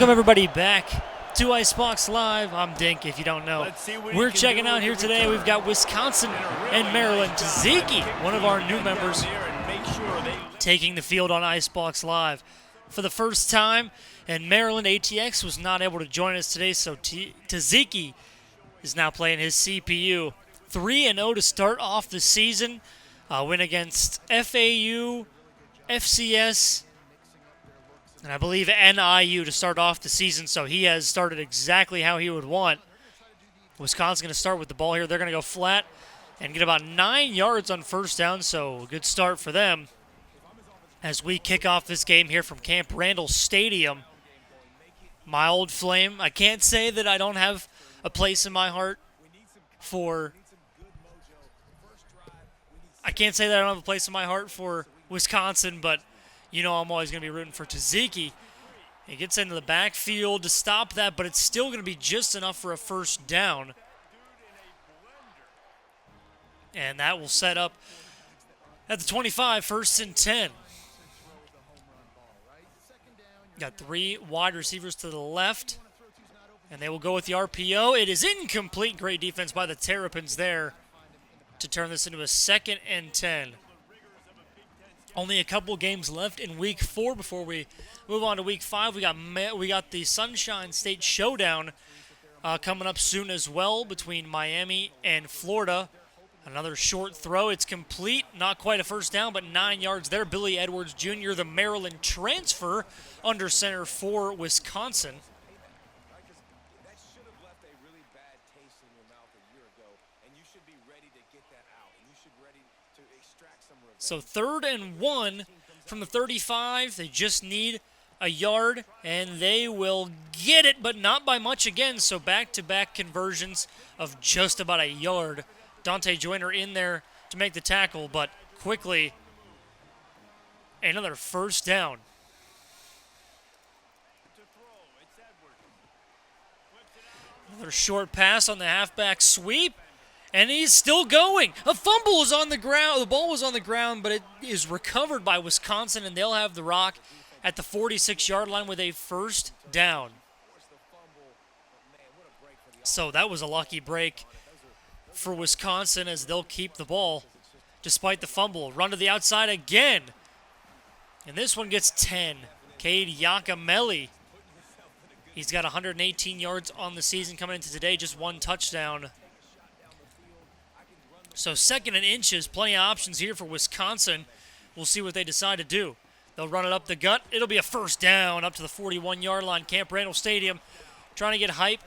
Welcome everybody back to IceBox Live. I'm Dink, if you don't know. We're checking out here today. We've got Wisconsin and Maryland. Tzatziki, one of our new members, taking the field on IceBox Live for the first time. And Maryland ATX was not able to join us today, so Tzatziki is now playing his CPU. 3-0 to start off the season. Win against FAU, FCS, and I believe NIU to start off the season, so he has started exactly how he would want. Wisconsin's going to start with the ball here. They're going to go flat and get about 9 yards on first down, so a good start for them as we kick off this game here from Camp Randall Stadium. My old flame. I can't say that I don't have a place in my heart for Wisconsin, but you know I'm always going to be rooting for Tzatziki. He gets into the backfield to stop that, but it's still going to be just enough for a first down. And that will set up at the 25, 1st and 10. Got 3 wide receivers to the left, and they will go with the RPO. It is incomplete. Great defense by the Terrapins there to turn this into a 2nd and 10. Only a couple games left in Week 4 before we move on to Week 5. We got the Sunshine State Showdown coming up soon as well between Miami and Florida. Another short throw. It's complete. Not quite a first down, but 9 yards there. Billy Edwards Jr., the Maryland transfer, under center for Wisconsin. So 3rd and 1 from the 35. They just need a yard, and they will get it, but not by much again. So back-to-back conversions of just about a yard. Dante Joyner in there to make the tackle, but quickly another first down. Another short pass on the halfback sweep. And he's still going. A fumble is on the ground. The ball was on the ground, but it is recovered by Wisconsin, and they'll have the rock at the 46-yard line with a first down. So that was a lucky break for Wisconsin as they'll keep the ball despite the fumble. Run to the outside again. And this one gets 10. Cade Yakameli. He's got 118 yards on the season coming into today, just 1 touchdown. So 2nd and inches, plenty of options here for Wisconsin. We'll see what they decide to do. They'll run it up the gut. It'll be a first down up to the 41-yard line. Camp Randall Stadium trying to get hype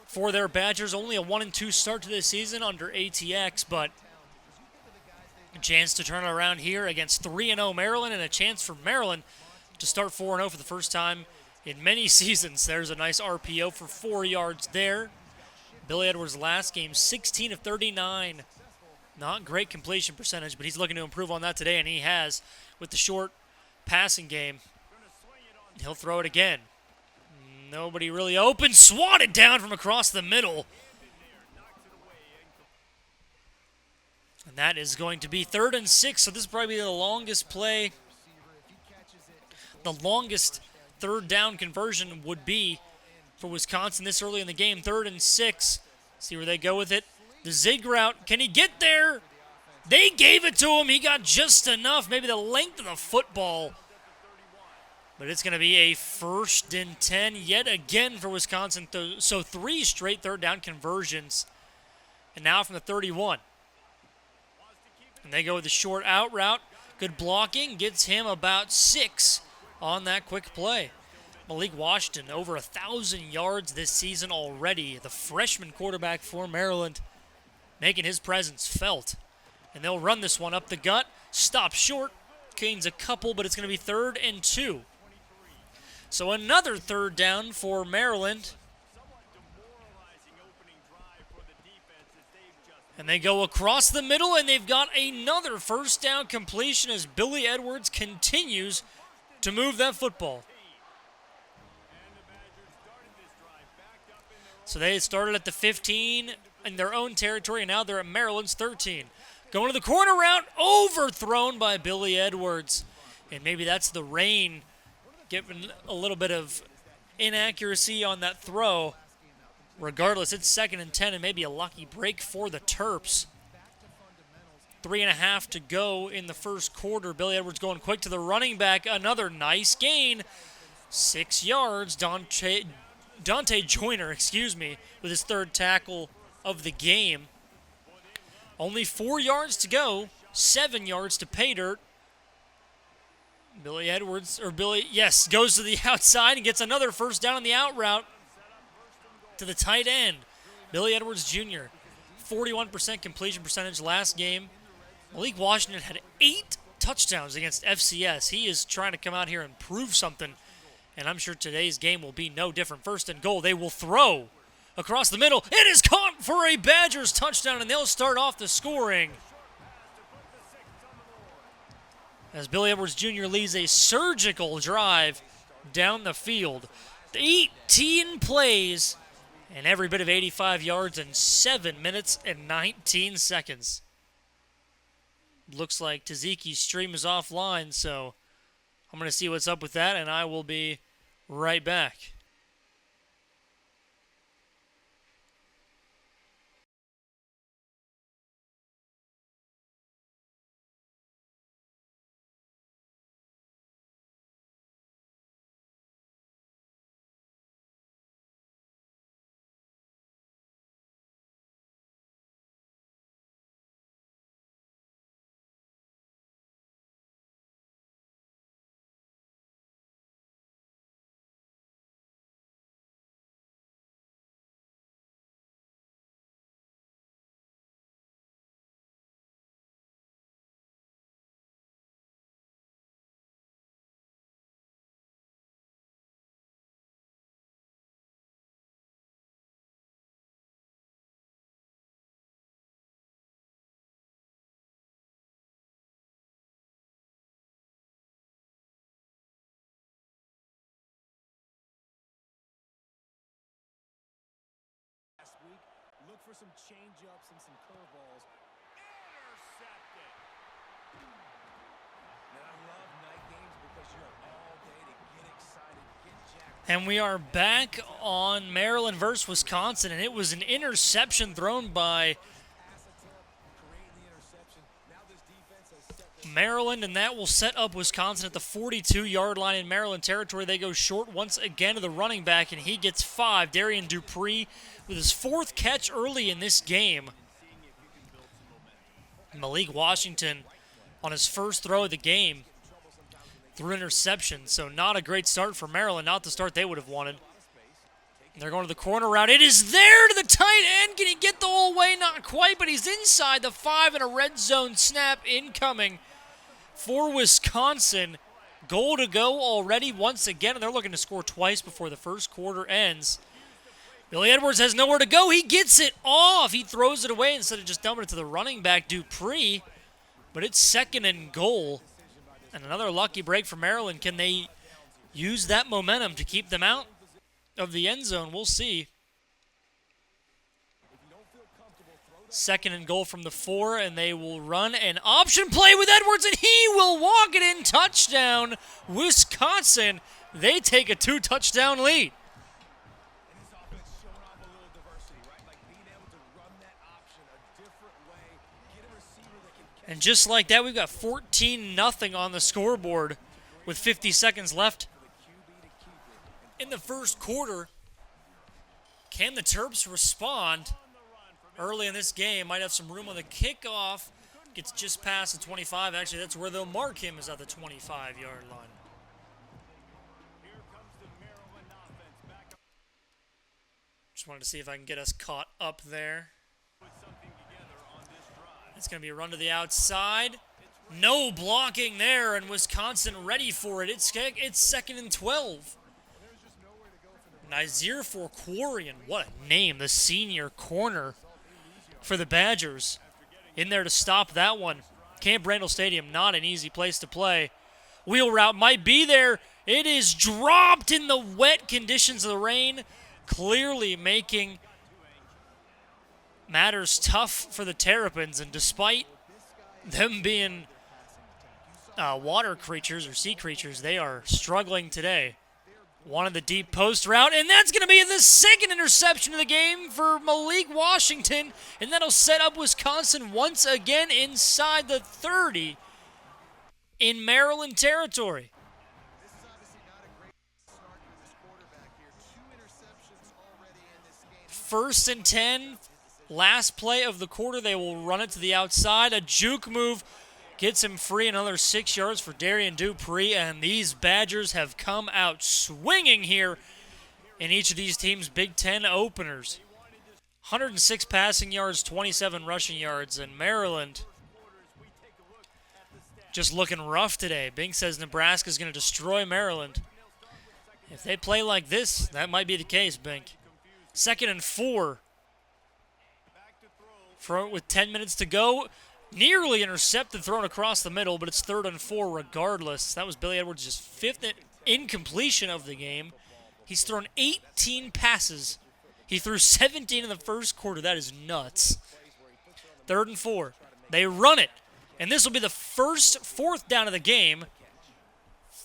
for their Badgers. Only a 1-2 start to this season under ATX, but a chance to turn it around here against 3-0 Maryland, and a chance for Maryland to start 4-0 for the first time in many seasons. There's a nice RPO for 4 yards there. Billy Edwards last game, 16 of 39. Not great completion percentage, but he's looking to improve on that today, and he has with the short passing game. He'll throw it again. Nobody really open. Swatted down from across the middle. And that is going to be 3rd and 6, so this is probably the longest play. The longest 3rd down conversion would be for Wisconsin this early in the game. 3rd and 6. See where they go with it. The zig route, can he get there? They gave it to him. He got just enough, maybe the length of the football. But it's going to be a 1st and 10 yet again for Wisconsin. So 3 straight 3rd down conversions. And now from the 31. And they go with the short out route. Good blocking, gets him about 6 on that quick play. Malik Washington, over 1,000 yards this season already. The freshman quarterback for Maryland, making his presence felt. And they'll run this one up the gut. Stop short. Gains a couple, but it's going to be 3rd and 2. So another 3rd down for Maryland. And they go across the middle, and they've got another first down completion as Billy Edwards continues to move that football. So they started at the 15 in their own territory, and now they're at Maryland's 13. Going to the corner route, overthrown by Billy Edwards. And maybe that's the rain giving a little bit of inaccuracy on that throw. Regardless, it's 2nd and 10 and maybe a lucky break for the Terps. 3.5 to go in the first quarter. Billy Edwards going quick to the running back. Another nice gain. 6 yards. Dante Joyner, with his 3rd tackle of the game. Only 4 yards to go. 7 yards to pay dirt. Billy Edwards, goes to the outside and gets another first down on the out route to the tight end. Billy Edwards Jr., 41% completion percentage last game. Malik Washington had 8 touchdowns against FCS. He is trying to come out here and prove something, and I'm sure today's game will be no different. 1st and goal, they will throw across the middle. It is caught for a Badgers touchdown, and they'll start off the scoring as Billy Edwards Jr. leads a surgical drive down the field. 18 plays and every bit of 85 yards in 7 minutes and 19 seconds. Looks like Tzatziki's stream is offline, so I'm going to see what's up with that, and I will be right back. Look for some change-ups and some curveballs. Intercepted. Now, I love night games because you're all day to get excited, get jacked. And we are back on Maryland versus Wisconsin, and it was an interception thrown by Maryland, and that will set up Wisconsin at the 42-yard line in Maryland territory. They go short once again to the running back, and he gets 5. Darian Dupree with his 4th catch early in this game. Malik Washington on his first throw of the game threw interception, so not a great start for Maryland, not the start they would have wanted. They're going to the corner route. It is there to the tight end. Can he get the whole way? Not quite, but he's inside the 5 and a red zone snap incoming for Wisconsin. Goal to go already once again, and they're looking to score twice before the first quarter ends. Billy Edwards has nowhere to go. He gets it off. He throws it away instead of just dumping it to the running back, Dupree. But it's 2nd and goal. And another lucky break for Maryland. Can they use that momentum to keep them out of the end zone? We'll see. 2nd and goal from the 4, and they will run an option play with Edwards, and he will walk it in. Touchdown, Wisconsin. They take a 2-touchdown lead. And just like that, we've got 14-0 on the scoreboard with 50 seconds left in the first quarter. Can the Terps respond early in this game? Might have some room on the kickoff. Gets just past the 25. Actually, that's where they'll mark him, is at the 25-yard line. Just wanted to see if I can get us caught up there. It's going to be a run to the outside. No blocking there, and Wisconsin ready for it. It's 2nd and 12. Nazir Forquarian, what a name, the senior corner for the Badgers. In there to stop that one. Camp Randall Stadium, not an easy place to play. Wheel route might be there. It is dropped in the wet conditions of the rain, clearly making matters tough for the Terrapins, and despite them being water creatures or sea creatures, they are struggling today. Wanted the deep post route, and that's going to be the second interception of the game for Malik Washington, and that'll set up Wisconsin once again inside the 30 in Maryland territory. This is obviously not a great start for this quarterback here. 2 interceptions already in this game. First and 10, last play of the quarter. They will run it to the outside. A juke move gets him free. Another 6 yards for Darian Dupree, and these Badgers have come out swinging here in each of these teams' Big Ten openers. 106 passing yards, 27 rushing yards, and Maryland just looking rough today. Bink says Nebraska's going to destroy Maryland. If they play like this, that might be the case, Bink. 2nd and 4. With 10 minutes to go. Nearly intercepted, thrown across the middle, but it's 3rd and 4 regardless. That was Billy Edwards' just 5th incompletion of the game. He's thrown 18 passes. He threw 17 in the first quarter. That is nuts. 3rd and 4. They run it. And this will be the first 4th down of the game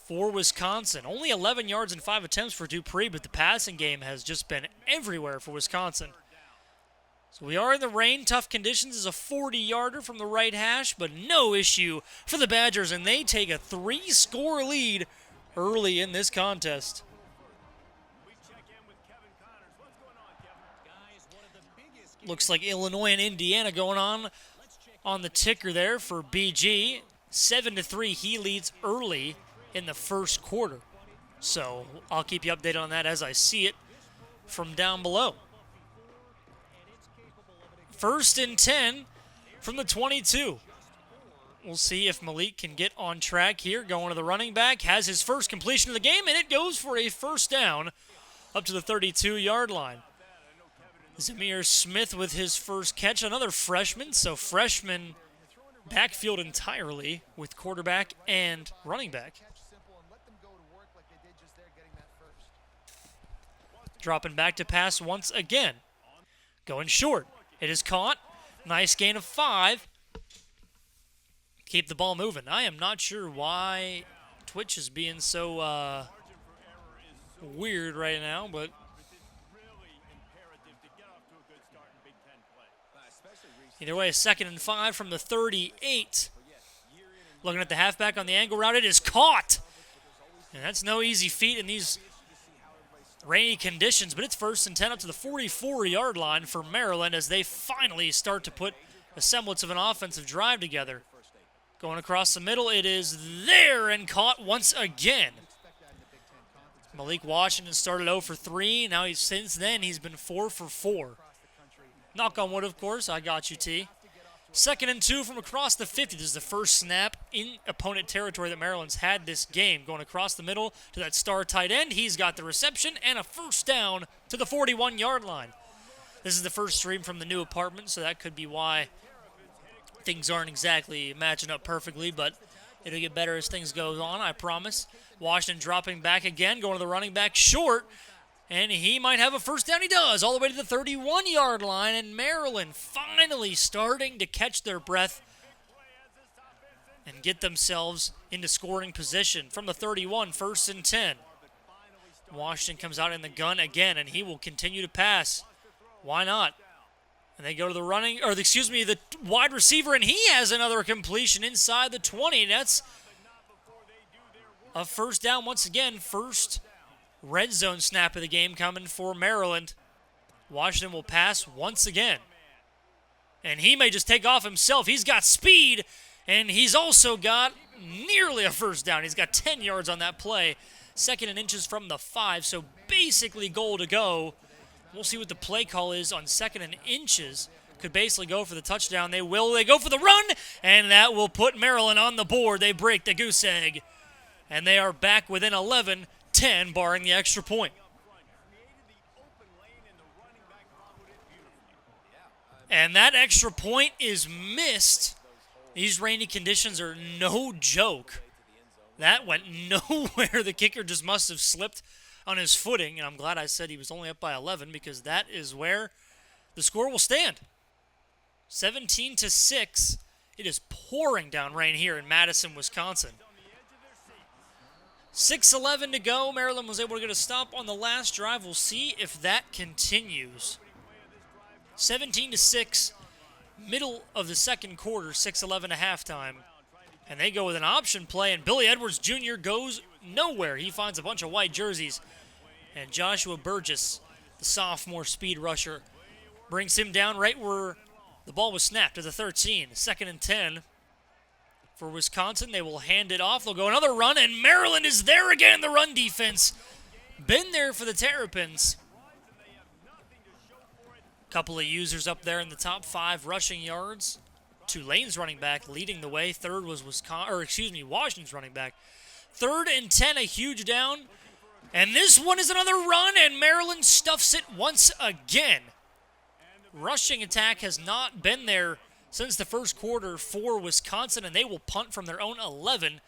for Wisconsin. Only 11 yards and 5 attempts for Dupree, but the passing game has just been everywhere for Wisconsin. So we are in the rain. Tough conditions is a 40-yarder from the right hash, but no issue for the Badgers, and they take a 3-score lead early in this contest. Looks like Illinois and Indiana going on the ticker there for BG. 7-3, he leads early in the first quarter. So I'll keep you updated on that as I see it from down below. 1st and 10 from the 22. We'll see if Malik can get on track here. Going to the running back. Has his first completion of the game, and it goes for a first down up to the 32-yard line. Zamir Smith with his first catch. Another freshman. So freshman backfield entirely with quarterback and running back. Dropping back to pass once again. Going short. It is caught. Nice gain of 5. Keep the ball moving. I am not sure why Twitch is being so weird right now, but either way, a 2nd and 5 from the 38. Looking at the halfback on the angle route. It is caught. And that's no easy feat in these rainy conditions, but it's 1st and 10 up to the 44-yard line for Maryland as they finally start to put a semblance of an offensive drive together. Going across the middle, it is there and caught once again. Malik Washington started 0 for 3. Now since then he's been 4 for 4. Knock on wood, of course. I got you, T. 2nd and 2 from across the 50. This is the first snap in opponent territory that Maryland's had this game. Going across the middle to that star tight end. He's got the reception and a first down to the 41-yard line. This is the first stream from the new apartment, so that could be why things aren't exactly matching up perfectly, but it'll get better as things go on, I promise. Washington dropping back again, going to the running back short. And he might have a first down. He does, all the way to the 31-yard line. And Maryland finally starting to catch their breath and get themselves into scoring position. From the 31, 1st and 10. Washington comes out in the gun again, and he will continue to pass. Why not? And they go to the wide receiver, and he has another completion inside the 20. That's a first down once again. First red zone snap of the game coming for Maryland. Washington will pass once again. And he may just take off himself. He's got speed, and he's also got nearly a first down. He's got 10 yards on that play. 2nd and inches from the 5, so basically goal to go. We'll see what the play call is on 2nd and inches. Could basically go for the touchdown. They will. They go for the run, and that will put Maryland on the board. They break the goose egg, and they are back within 11-10, barring the extra point. And that extra point is missed. These rainy conditions are no joke. That went nowhere. The kicker just must have slipped on his footing, and I'm glad I said he was only up by 11 because that is where the score will stand. 17-6. It is pouring down rain here in Madison, Wisconsin. 6:11 to go. Maryland was able to get a stop on the last drive. We'll see if that continues. 17-6, middle of the second quarter, 6:11 to halftime. And they go with an option play, and Billy Edwards Jr. goes nowhere. He finds a bunch of white jerseys. And Joshua Burgess, the sophomore speed rusher, brings him down right where the ball was snapped to the 13. 2nd and 10 for Wisconsin. They will hand it off. They'll go another run, and Maryland is there again in the run defense. Been there for the Terrapins. Couple of users up there in the top 5 rushing yards. Tulane's running back leading the way. Third was Washington's running back. 3rd and 10, a huge down. And this one is another run, and Maryland stuffs it once again. Rushing attack has not been there since the first quarter for Wisconsin, and they will punt from their own 11.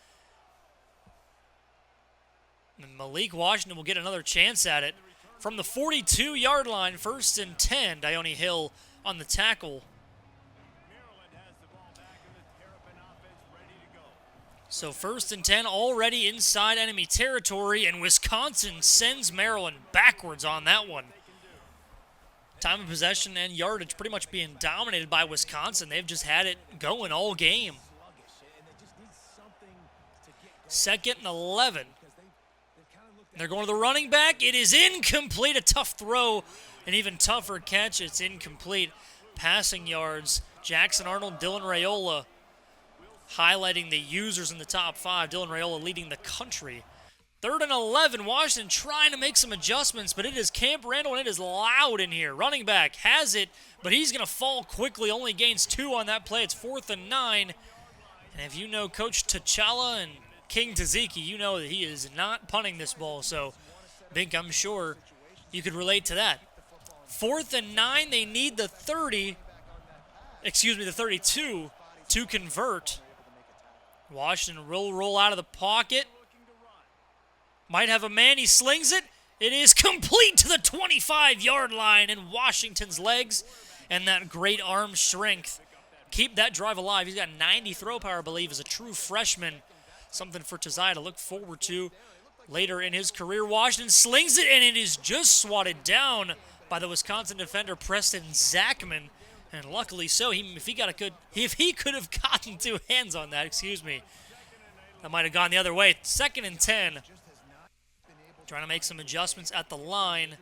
And Malik Washington will get another chance at it. From the 42-yard line, 1st and 10, Dione Hill on the tackle. So 1st and 10 already inside enemy territory, and Wisconsin sends Maryland backwards on that one. Time of possession and yardage pretty much being dominated by Wisconsin. They've just had it going all game. 2nd and 11. They're going to the running back. It is incomplete. A tough throw, an even tougher catch. It's incomplete. Passing yards, Jackson Arnold, Dylan Raiola, highlighting the users in the top 5. Dylan Raiola leading the country. 3rd and 11. Washington trying to make some adjustments, but it is Camp Randall, and it is loud in here. Running back has it, but he's going to fall quickly. Only gains 2 on that play. It's 4th and 9. And if you know Coach T'Challa and King Tzatziki, you know that he is not punting this ball. So, Bink, I'm sure you could relate to that. 4th and 9. They need the 32 to convert. Washington will roll out of the pocket. Might have a man. He slings it. It is complete to the 25-yard line, and Washington's legs and that great arm strength keep that drive alive. He's got 90 throw power, I believe, as a true freshman. Something for Tazai to look forward to later in his career. Washington slings it, and it is just swatted down by the Wisconsin defender, Preston Zachman. And luckily so, if he could have gotten 2 hands on that, that might have gone the other way. 2nd and 10. Trying to make some adjustments at the line.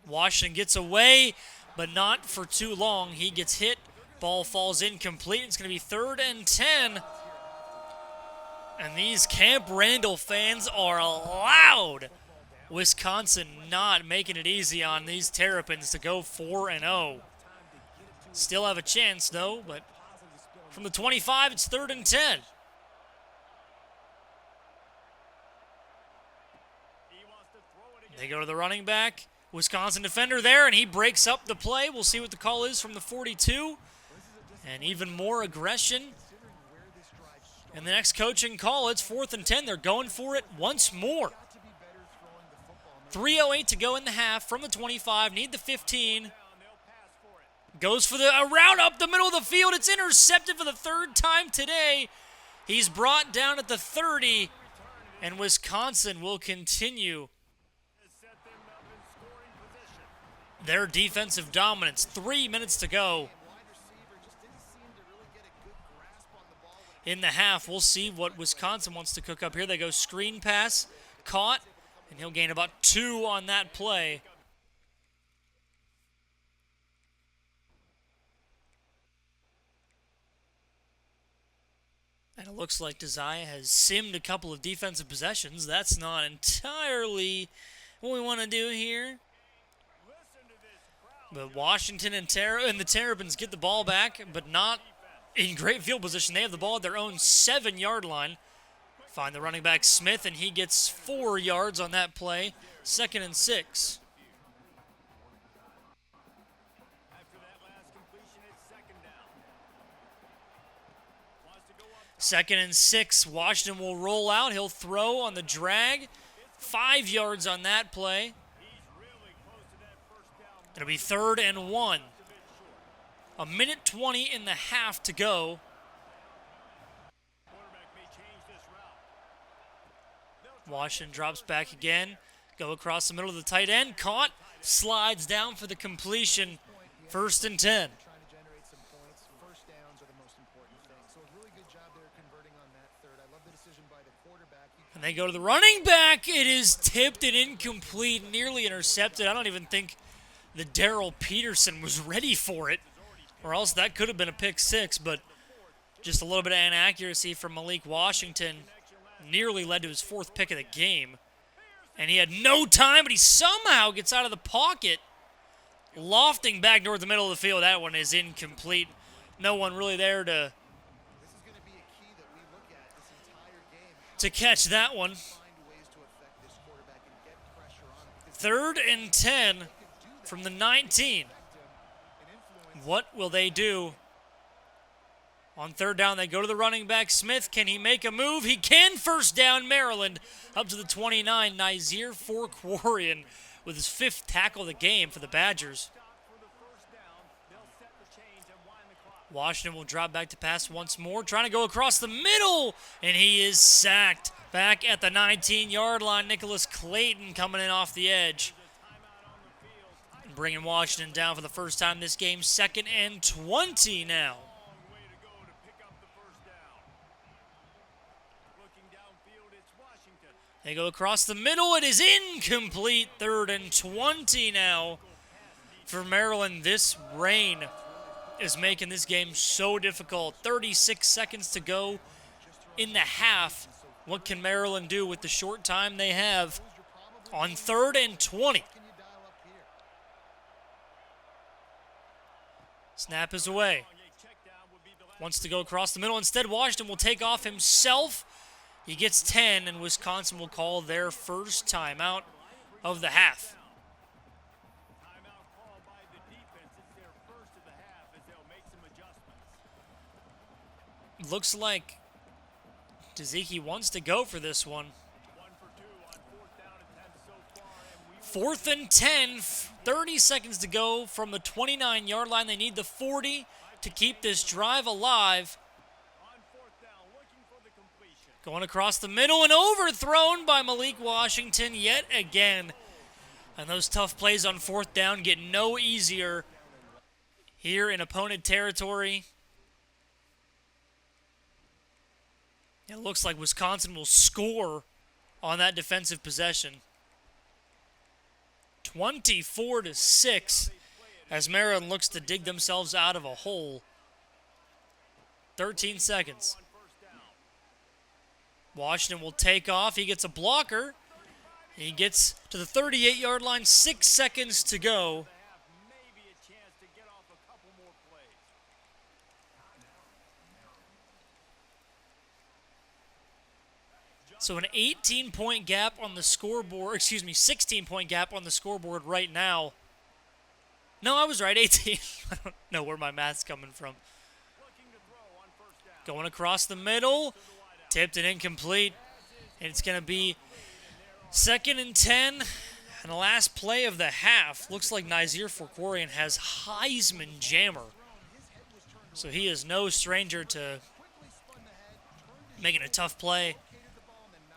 Washington gets away, but not for too long. He gets hit. Ball falls incomplete. It's going to be 3rd and 10. And these Camp Randall fans are loud. Wisconsin not making it easy on these Terrapins to go 4-0. Still have a chance, though, but from the 25, it's 3rd and 10. They go to the running back. Wisconsin defender there, and he breaks up the play. We'll see what the call is from the 42. And even more aggression. And the next coaching call, it's 4th and 10. They're going for it once more. 3:08 to go in the half from the 25. Need the 15. Goes for a route up the middle of the field. It's intercepted for the 3rd time today. He's brought down at the 30. And Wisconsin will continue their defensive dominance. 3 minutes to go in the half. We'll see what Wisconsin wants to cook up here. They go screen pass, caught, and he'll gain about 2 on that play. And it looks like Desire has simmed a couple of defensive possessions. That's not entirely what we want to do here. But Washington and the Terrapins get the ball back, but not in great field position. They have the ball at their own 7-yard line. Find the running back Smith, and he gets 4 yards on that play. 2nd and 6. Second and 6. Washington will roll out. He'll throw on the drag. 5 yards on that play. It'll be 3rd and 1. 1:20 in the half to go. Washington drops back again. Go across the middle of the tight end. Caught. Slides down for the completion. 1st and 10. Trying to generate some points. First downs are the most important thing. So a really good job there converting on that third. I love the decision by the quarterback. And they go to the running back. It is tipped and incomplete, nearly intercepted. I don't even think the Darrell Peterson was ready for it, or else that could have been a pick six, but just a little bit of inaccuracy from Malik Washington nearly led to his 4th pick of the game. And he had no time, but he somehow gets out of the pocket, lofting back toward the middle of the field. That one is incomplete. No one really there to catch that one. 3rd and 10 from the 19. What will they do? On 3rd down, they go to the running back. Smith, can he make a move? He can. 1st down, Maryland, up to the 29. Nazir Forquarian with his 5th tackle of the game for the Badgers. Washington will drop back to pass once more, trying to go across the middle, and he is sacked. Back at the 19-yard line, Nicholas Clayton coming in off the edge. Bringing Washington down for the first time this game. 2nd and 20 now. They go across the middle. It is incomplete. 3rd and 20 now for Maryland. This rain is making this game so difficult. 36 seconds to go in the half. What can Maryland do with the short time they have on 3rd and 20? Snap is away. Wants to go across the middle. Instead, Washington will take off himself. He gets 10, and Wisconsin will call their first timeout of the half. Looks like Tzatziki wants to go for this one. 4th and 10, 30 seconds to go from the 29-yard line. They need the 40 to keep this drive alive. Going across the middle and overthrown by Malik Washington yet again. And those tough plays on 4th down get no easier here in opponent territory. It looks like Wisconsin will score on that defensive possession. 24-6 as Maryland looks to dig themselves out of a hole. 13 seconds. Washington will take off. He gets a blocker. He gets to the 38-yard line. 6 seconds to go. So an 18-point gap on the scoreboard. 16-point gap on the scoreboard right now. No, I was right, 18. I don't know where my math's coming from. Going across the middle. Tipped and incomplete. And it's going to be 2nd and 10. And the last play of the half. Looks like Nazir Forquarian has Heisman jammer. So he is no stranger to making a tough play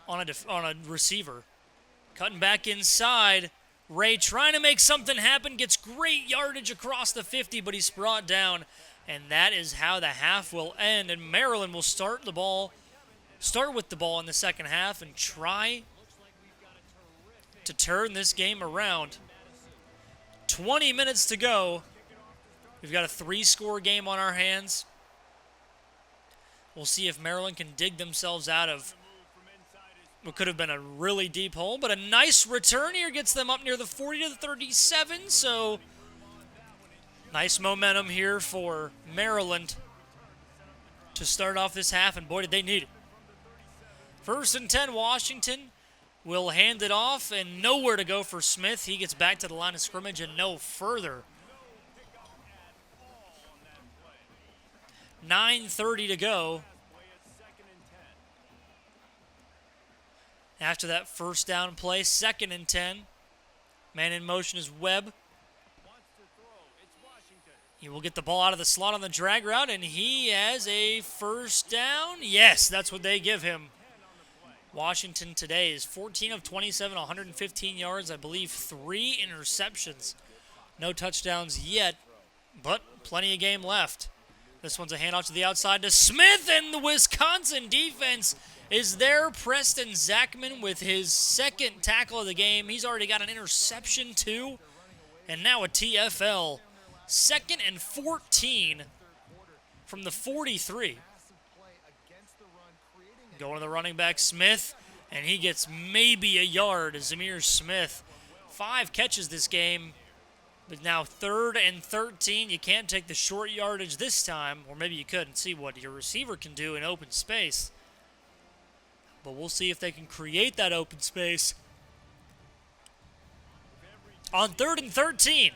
on a receiver. Cutting back inside. Ray trying to make something happen. Gets great yardage across the 50, but he's brought down. And that is how the half will end. And Maryland will start with the ball in the second half and try to turn this game around. 20 minutes to go. We've got a 3-score game on our hands. We'll see if Maryland can dig themselves out of what could have been a really deep hole, but a nice return here gets them up near the 40 to the 37, so nice momentum here for Maryland to start off this half, and boy, did they need it. 1st and 10, Washington will hand it off, and nowhere to go for Smith. He gets back to the line of scrimmage and no further. 9:30 to go. After that first down play, 2nd and 10. Man in motion is Webb. He will get the ball out of the slot on the drag route, and he has a first down. Yes, that's what they give him. Washington today is 14 of 27, 115 yards, I believe 3 interceptions. No touchdowns yet, but plenty of game left. This one's a handoff to the outside to Smith, and the Wisconsin defense is there. Preston Zachman with his second tackle of the game. He's already got an interception too, and now a TFL. 2nd and 14 from the 43. Going to the running back, Smith, and he gets maybe a yard. Zamir Smith, 5 catches this game. But now 3rd and 13. You can't take the short yardage this time, or maybe you could and see what your receiver can do in open space. But we'll see if they can create that open space. On 3rd and 13.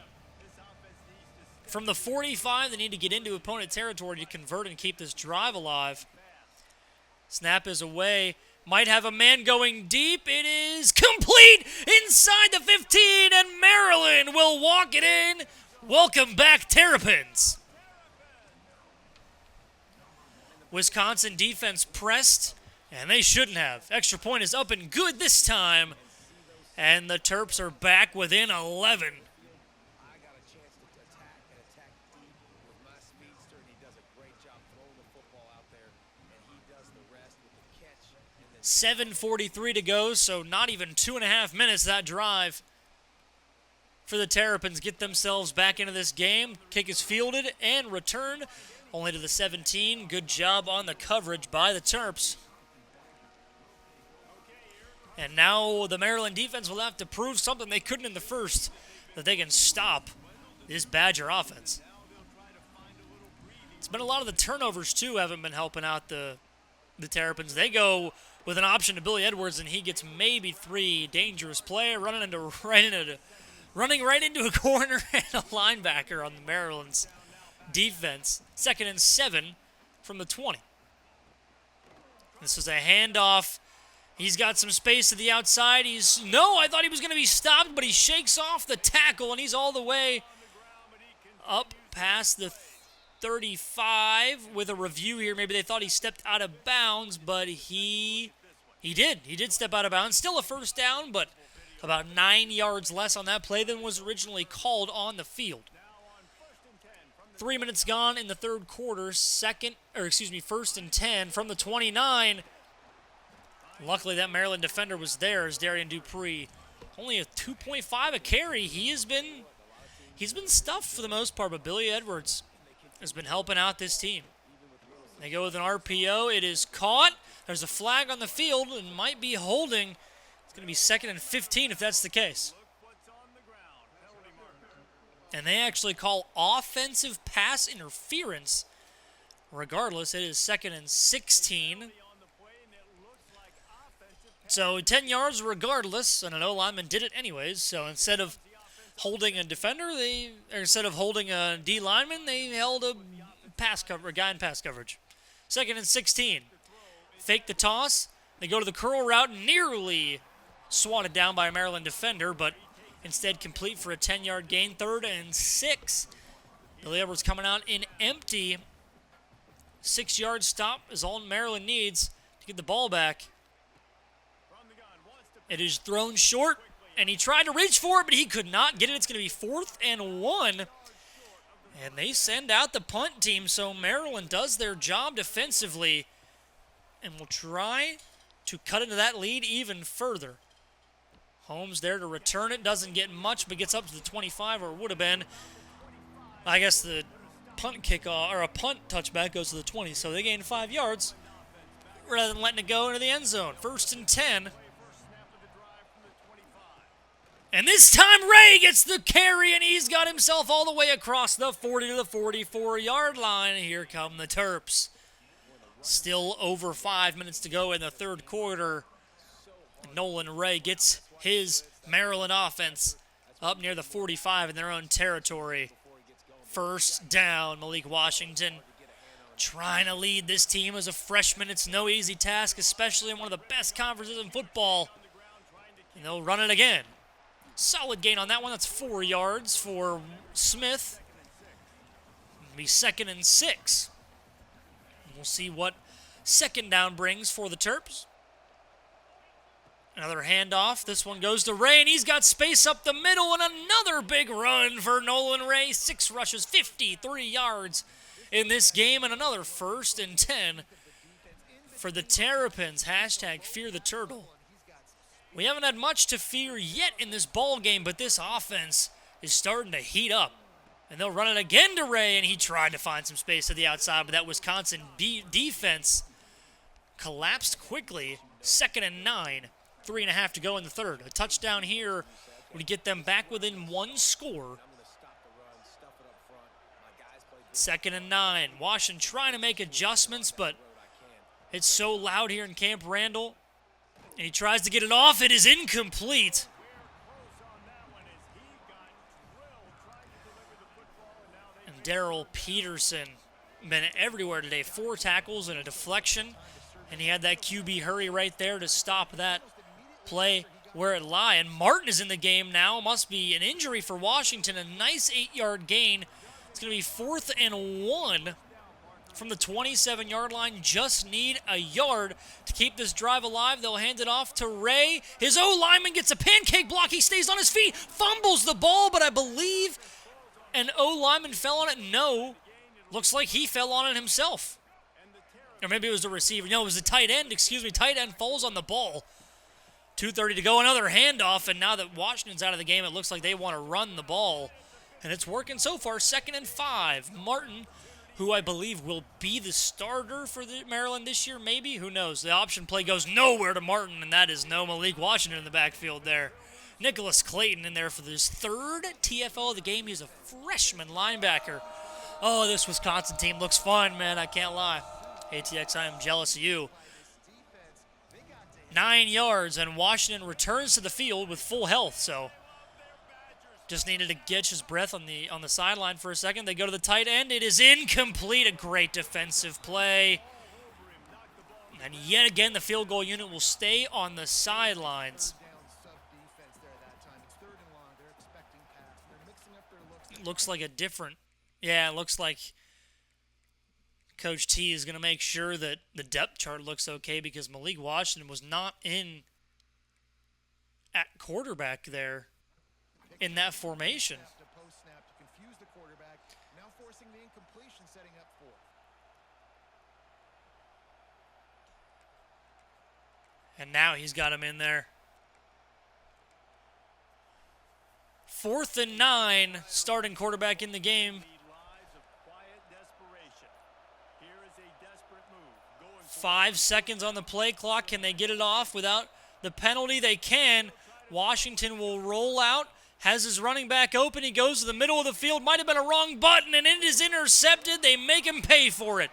From the 45, they need to get into opponent territory to convert and keep this drive alive. Snap is away. Might have a man going deep. It is complete inside the 15, and Maryland will walk it in. Welcome back, Terrapins. Wisconsin defense pressed, and they shouldn't have. Extra point is up and good this time, and the Terps are back within 11. I got a chance to attack deep with my speedster, and he does a great job throwing the football out there, and he does the rest with the catch. 7:43 to go, so not even 2.5 minutes that drive for the Terrapins get themselves back into this game. Kick is fielded and returned only to the 17. Good job on the coverage by the Terps. And now the Maryland defense will have to prove something they couldn't in the first, that they can stop this Badger offense. It's been a lot of the turnovers, too, haven't been helping out the Terrapins. They go with an option to Billy Edwards, and he gets maybe 3. Dangerous play, running right into a corner and a linebacker on the Maryland's defense. 2nd and 7 from the 20. This is a handoff. He's got some space to the outside. I thought he was going to be stopped, but he shakes off the tackle, and he's all the way up past the 35 with a review here. Maybe they thought he stepped out of bounds, but he did. He did step out of bounds. Still a first down, but about 9 yards less on that play than was originally called on the field. 3 minutes gone in the third quarter. 1st and 10 from the 29. Luckily, that Maryland defender was there as Darian Dupree. Only a 2.5 a carry. He's been stuffed for the most part, but Billy Edwards has been helping out this team. They go with an RPO. It is caught. There's a flag on the field and might be holding. It's going to be 2nd and 15 if that's the case. And they actually call offensive pass interference. Regardless, it is 2nd and 16. So 10 yards regardless, and an O-lineman did it anyways. So instead of holding a defender, instead of holding a D lineman, they held a guy in pass coverage. 2nd and 16. Fake the toss. They go to the curl route, nearly swatted down by a Maryland defender, but instead complete for a 10-yard gain. 3rd and 6. Billy Edwards coming out in empty. 6-yard stop is all Maryland needs to get the ball back. It is thrown short, and he tried to reach for it, but he could not get it. It's going to be 4th and 1. And they send out the punt team, so Maryland does their job defensively and will try to cut into that lead even further. Holmes there to return it. Doesn't get much, but gets up to the 25, or it would have been. I guess the punt kickoff, or a punt touchback goes to the 20, so they gain 5 yards rather than letting it go into the end zone. 1st and 10. And this time Ray gets the carry, and he's got himself all the way across the 40 to the 44-yard line. Here come the Terps. Still over 5 minutes to go in the third quarter. Nolan Ray gets his Maryland offense up near the 45 in their own territory. 1st down, Malik Washington trying to lead this team as a freshman. It's no easy task, especially in one of the best conferences in football. And they'll run it again. Solid gain on that one. That's 4 yards for Smith. It'll be 2nd and 6. We'll see what 2nd down brings for the Terps. Another handoff. This one goes to Ray, and he's got space up the middle, and another big run for Nolan Ray. 6 rushes, 53 yards in this game, and another 1st and 10 for the Terrapins. Hashtag fear the turtle. We haven't had much to fear yet in this ball game, but this offense is starting to heat up. And they'll run it again to Ray, and he tried to find some space to the outside, but that Wisconsin defense collapsed quickly. 2nd and 9. 3.5 to go in the third. A touchdown here would get them back within 1 score. 2nd and 9. Washington trying to make adjustments, but it's so loud here in Camp Randall. And he tries to get it off. It is incomplete. And Darrell Peterson been everywhere today. 4 tackles and a deflection. And he had that QB hurry right there to stop that play where it lie. And Martin is in the game now. Must be an injury for Washington. A nice 8-yard gain. It's going to be 4th and 1 from the 27-yard line. Just need a yard to keep this drive alive. They'll hand it off to Ray. His O-lineman gets a pancake block. He stays on his feet, fumbles the ball, but I believe an O-lineman fell on it. No, looks like he fell on it himself. Or maybe it was the receiver. No, it was the tight end. Excuse me. Tight end falls on the ball. 2:30 to go. Another handoff. And now that Washington's out of the game, it looks like they want to run the ball. And it's working so far. 2nd and 5. Martin, who I believe will be the starter for the Maryland this year, maybe. Who knows? The option play goes nowhere to Martin, and that is no Malik Washington in the backfield there. Nicholas Clayton in there for his 3rd TFO of the game. He's a freshman linebacker. Oh, this Wisconsin team looks fun, man. I can't lie. ATX, I am jealous of you. 9 yards, and Washington returns to the field with full health, so just needed to catch his breath on the sideline for a second. They go to the tight end. It is incomplete. A great defensive play. And yet again, the field goal unit will stay on the sidelines. Looks like a different... Yeah, it looks like Coach T is going to make sure that the depth chart looks okay because Malik Washington was not in at quarterback there in that formation. And now he's got him in there. 4th and 9, starting quarterback in the game. 5 seconds on the play clock. Can they get it off without the penalty? They can. Washington will roll out. Has his running back open. He goes to the middle of the field. Might have been a wrong button, and it is intercepted. They make him pay for it.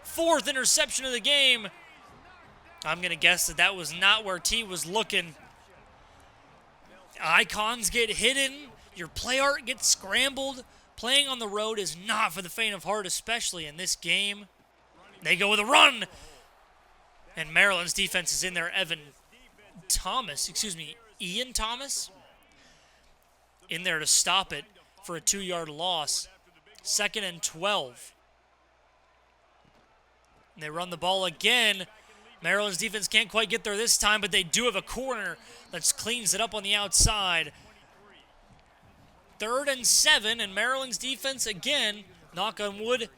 4th interception of the game. I'm going to guess that was not where T was looking. Icons get hidden. Your play art gets scrambled. Playing on the road is not for the faint of heart, especially in this game. They go with a run. And Maryland's defense is in there. Ian Thomas in there to stop it for a 2-yard loss. 2nd and 12. And they run the ball again. Maryland's defense can't quite get there this time, but they do have a corner that cleans it up on the outside. 3rd and 7, and Maryland's defense again, knock on wood.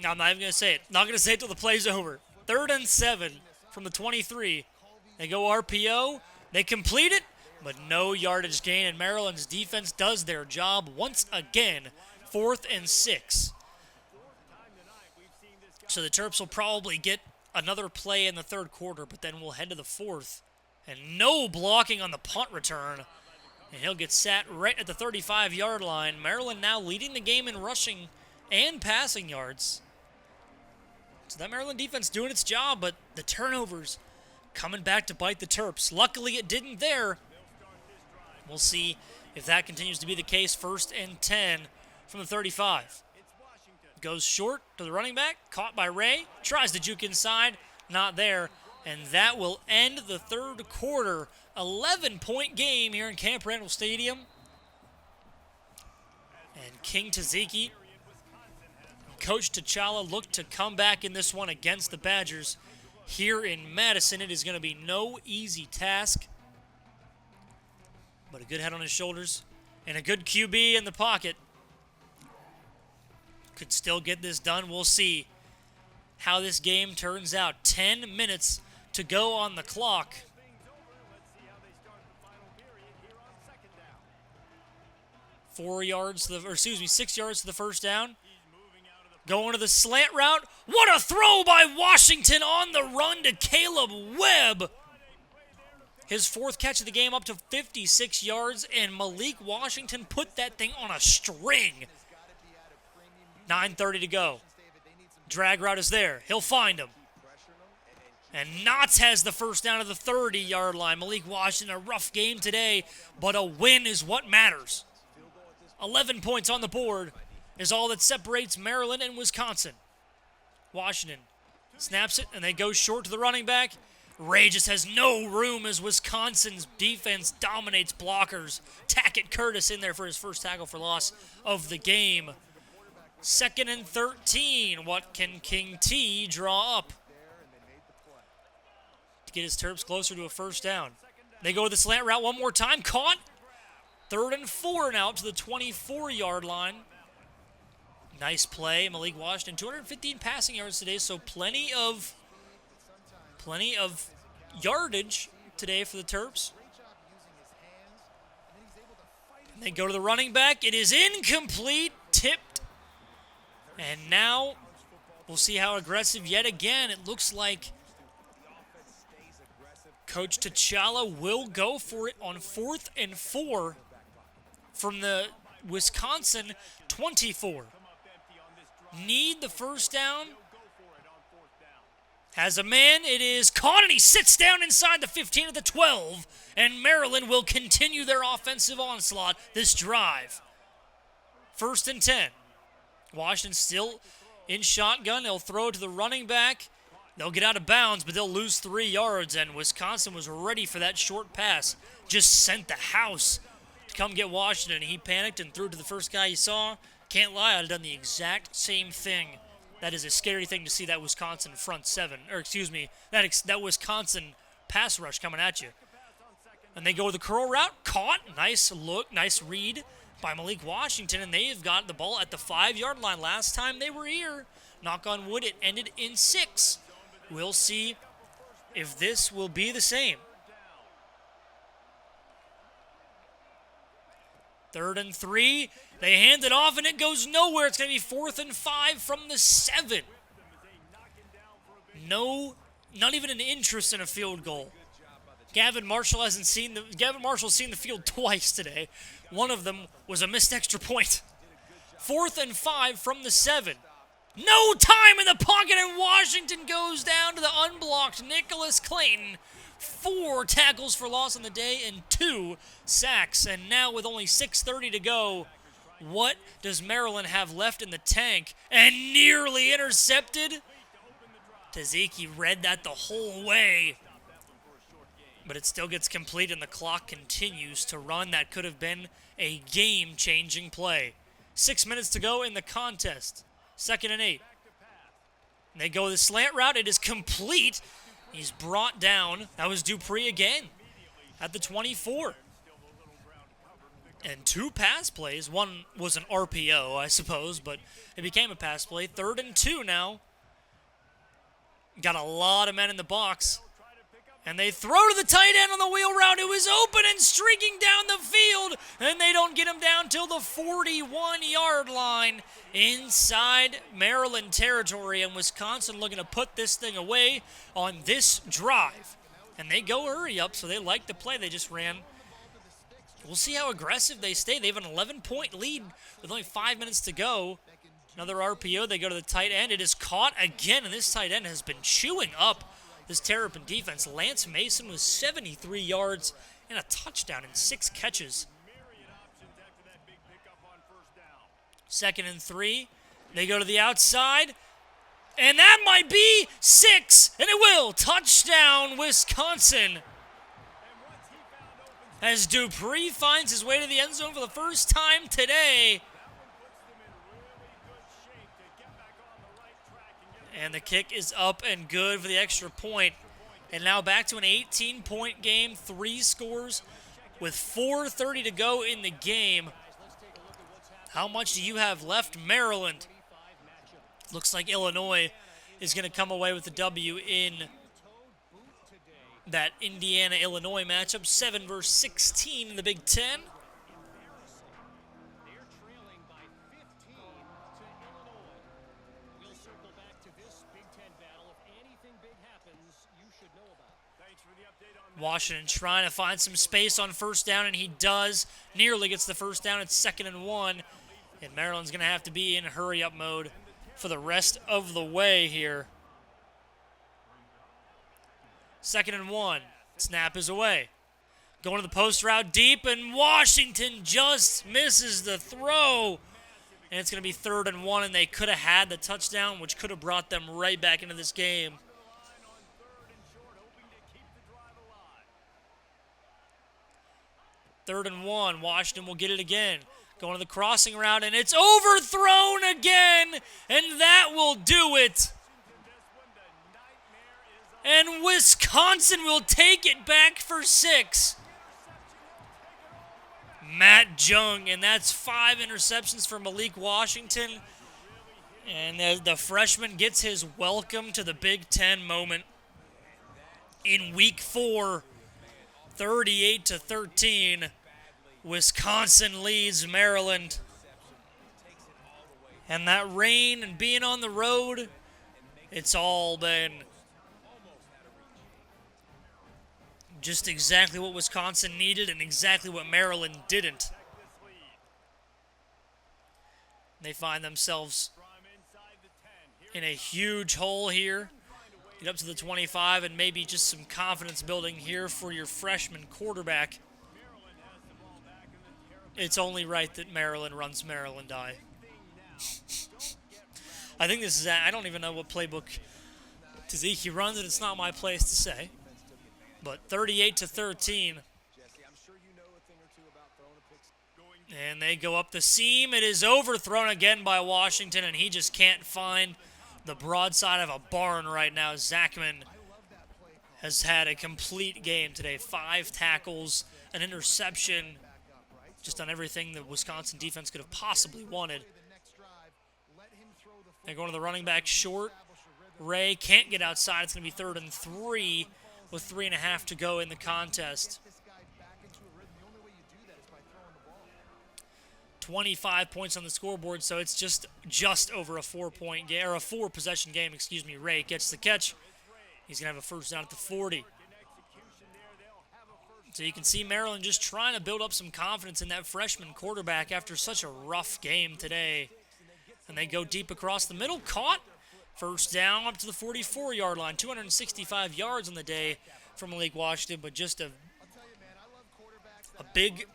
No, I'm not even going to say it. Not going to say it till the play's over. 3rd and 7 from the 23. They go RPO. They complete it, but no yardage gain, and Maryland's defense does their job once again. 4th and 6. So the Terps will probably get another play in the 3rd quarter, but then we'll head to the 4th. And no blocking on the punt return. And he'll get sat right at the 35-yard line. Maryland now leading the game in rushing and passing yards. So that Maryland defense doing its job, but the turnovers coming back to bite the Terps. Luckily, it didn't there. We'll see if that continues to be the case. 1st and 10 from the 35. Goes short to the running back. Caught by Ray. Tries to juke inside. Not there. And that will end the 3rd quarter. 11-point game here in Camp Randall Stadium. And King Tzatziki, Coach T'Challa looked to come back in this one against the Badgers. here in Madison. It is going to be no easy task. But a good head on his shoulders and a good QB in the pocket. Could still get this done. We'll see how this game turns out. 10 minutes to go on the clock. 6 yards to the first down. Going to the slant route. What a throw by Washington on the run to Caleb Webb. His 4th catch of the game, up to 56 yards, and Malik Washington put that thing on a string. 9:30 to go. Drag route is there. He'll find him. And Knotts has the first down of the 30-yard line. Malik Washington, a rough game today, but a win is what matters. 11 points on the board is all that separates Maryland and Wisconsin. Washington snaps it, and they go short to the running back. Ray just has no room as Wisconsin's defense dominates blockers. Tackett Curtis in there for his first tackle for loss of the game. 2nd and 13. What can King T draw up to get his Terps closer to a first down? They go to the slant route one more time. Caught. 3rd and 4 now up to the 24-yard line. Nice play. Malik Washington, 215 passing yards today, so plenty of yardage today for the Terps. And they go to the running back. It is incomplete, tipped. And now we'll see how aggressive yet again. It looks like Coach T'Challa will go for it on 4th and 4 from the Wisconsin 24. Need the first down. Has a man. It is caught, and he sits down inside the 15 of the 12. And Maryland will continue their offensive onslaught this drive. 1st and 10. Washington still in shotgun. They'll throw to the running back. They'll get out of bounds, but they'll lose 3 yards. And Wisconsin was ready for that short pass. Just sent the house to come get Washington. He panicked and threw to the first guy he saw. Can't lie, I'd have done the exact same thing. That is a scary thing to see, that Wisconsin front seven. Or excuse me, that Wisconsin pass rush coming at you. And they go the curl route. Caught. Nice look. Nice read by Malik Washington. And they've got the ball at the 5-yard line. Last time they were here, knock on wood, it ended in 6. We'll see if this will be the same. 3rd and 3. They hand it off, and it goes nowhere. It's going to be 4th and 5 from the 7. No, not even an interest in a field goal. Gavin Marshall's seen the field twice today. One of them was a missed extra point. 4th and 5 from the 7. No time in the pocket, and Washington goes down to the unblocked Nicholas Clayton. 4 tackles for loss on the day and 2 sacks. And now with only 6:30 to go, what does Maryland have left in the tank? And nearly intercepted. Tzatziki read that the whole way. But it still gets complete, and the clock continues to run. That could have been a game-changing play. 6 minutes to go in the contest. 2nd and 8. And they go the slant route. It is complete. He's brought down. That was Dupree again at the 24. And 2 pass plays. One was an RPO, I suppose, but it became a pass play. 3rd and 2 now. Got a lot of men in the box. And they throw to the tight end on the wheel route. It was open and streaking down the field. And they don't get him down till the 41-yard line inside Maryland territory. And Wisconsin looking to put this thing away on this drive. And they go hurry up, so they like the play they just ran. We'll see how aggressive they stay. They have an 11-point lead with only 5 minutes to go. Another RPO. They go to the tight end. It is caught again, and this tight end has been chewing up this Terrapin defense. Lance Mason with 73 yards and a touchdown in 6 catches. 2nd and 3. They go to the outside. And that might be 6. And it will. Touchdown, Wisconsin. As Dupree finds his way to the end zone for the first time today. And the kick is up and good for the extra point. And now back to an 18-point game, 3 scores with 4:30 to go in the game. How much do you have left, Maryland? Looks like Illinois is going to come away with the W in that Indiana-Illinois matchup. 7 versus 16 in the Big Ten. Washington trying to find some space on first down, and he does. Nearly gets the first down. It's 2nd and 1. And Maryland's going to have to be in hurry-up mode for the rest of the way here. 2nd and 1. Snap is away. Going to the post route deep, and Washington just misses the throw. And it's going to be 3rd and 1, and they could have had the touchdown, which could have brought them right back into this game. 3rd and 1. Washington will get it again. Going to the crossing route, and it's overthrown again, and that will do it. And Wisconsin will take it back for 6. Matt Jung, and that's 5 interceptions for Malik Washington. And the freshman gets his welcome to the Big Ten moment in Week 4, 38-13. Wisconsin leads Maryland. And that rain and being on the road, it's all been just exactly what Wisconsin needed and exactly what Maryland didn't. They find themselves in a huge hole here. Get up to the 25 and maybe just some confidence building here for your freshman quarterback. It's only right that Maryland runs Maryland I. I think this is, I don't even know what playbook Tzatziki runs, and it's not my place to say. But 38-13. And they go up the seam. It is overthrown again by Washington, and he just can't find the broadside of a barn right now. Zachman has had a complete game today. 5 tackles, an interception, just on everything the Wisconsin defense could have possibly wanted. They're going to the running back short. Ray can't get outside. It's going to be 3rd and 3 with 3.5 to go in the contest. 25 points on the scoreboard, so it's just over a 4-point game, or a 4-possession game, excuse me. Ray gets the catch. He's going to have a first down at the 40. So you can see Maryland just trying to build up some confidence in that freshman quarterback after such a rough game today. And they go deep across the middle. Caught. First down up to the 44-yard line. 265 yards on the day from Malik Washington, but just a big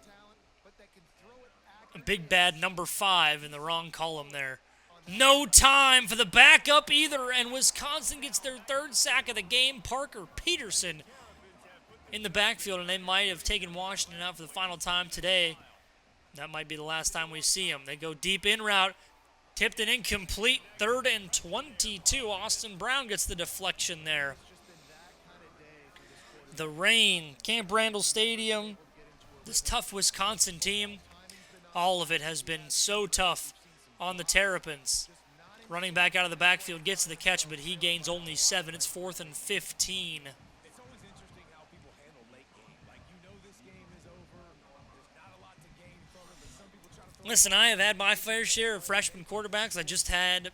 bad number 5 in the wrong column there. No time for the backup either, and Wisconsin gets their 3rd sack of the game. Parker Peterson in the backfield, and they might have taken Washington out for the final time today. That might be the last time we see him. They go deep in route. Tipped and incomplete. 3rd and 22. Austin Brown gets the deflection there. The rain, Camp Randall Stadium, this tough Wisconsin team, all of it has been so tough on the Terrapins. Running back out of the backfield gets the catch, but he gains only 7. It's 4th and 15. Listen, I have had my fair share of freshman quarterbacks. I just had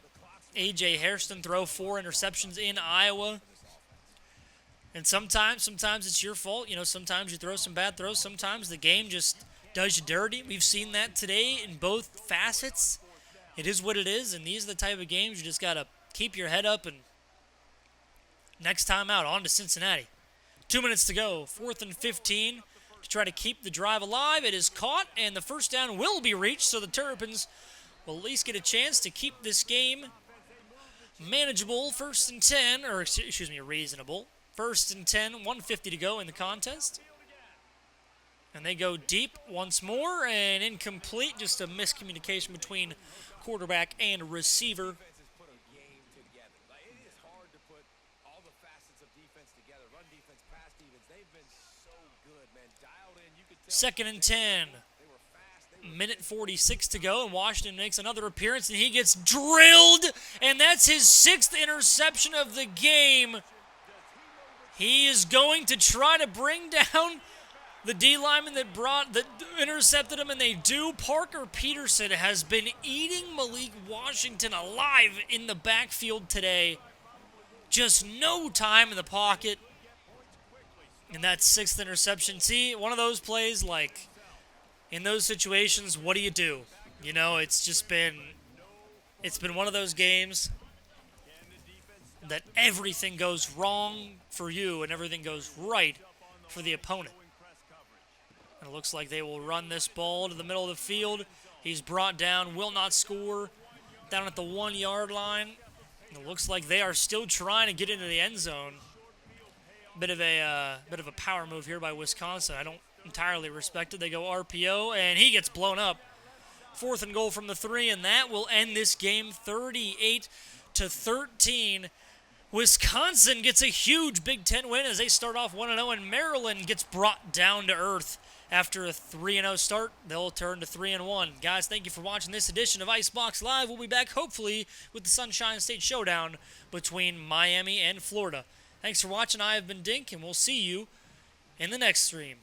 A.J. Hairston throw 4 interceptions in Iowa. And sometimes it's your fault. You know, sometimes you throw some bad throws. Sometimes the game just does you dirty. We've seen that today in both facets. It is what it is, and these are the type of games you just got to keep your head up and next time out, on to Cincinnati. 2 minutes to go, 4th and 15 to try to keep the drive alive. It is caught, and the first down will be reached, so the Terrapins will at least get a chance to keep this game manageable. 1st and 10, or excuse me, reasonable. 1st and 10, 1:50 to go in the contest. And they go deep once more, and incomplete. Just a miscommunication between quarterback and receiver. 2nd and 10. Minute 46 to go, and Washington makes another appearance, and he gets drilled, and that's his 6th interception of the game. He is going to try to bring down the D lineman that intercepted him, and they do. Parker Peterson has been eating Malik Washington alive in the backfield today. Just no time in the pocket. And that 6th interception. See, one of those plays, like, in those situations, what do? You know, it's been one of those games that everything goes wrong for you and everything goes right for the opponent. And it looks like they will run this ball to the middle of the field. He's brought down, will not score, down at the 1-yard line. And it looks like they are still trying to get into the end zone. Bit of a power move here by Wisconsin. I don't entirely respect it. They go RPO, and he gets blown up. 4th and goal from the 3, and that will end this game 38-13. Wisconsin gets a huge Big Ten win as they start off 1-0, and Maryland gets brought down to earth. After a 3-0 start, they'll turn to 3-1. Guys, thank you for watching this edition of IceBox Live. We'll be back, hopefully, with the Sunshine State Showdown between Miami and Florida. Thanks for watching. I have been Dink, and we'll see you in the next stream.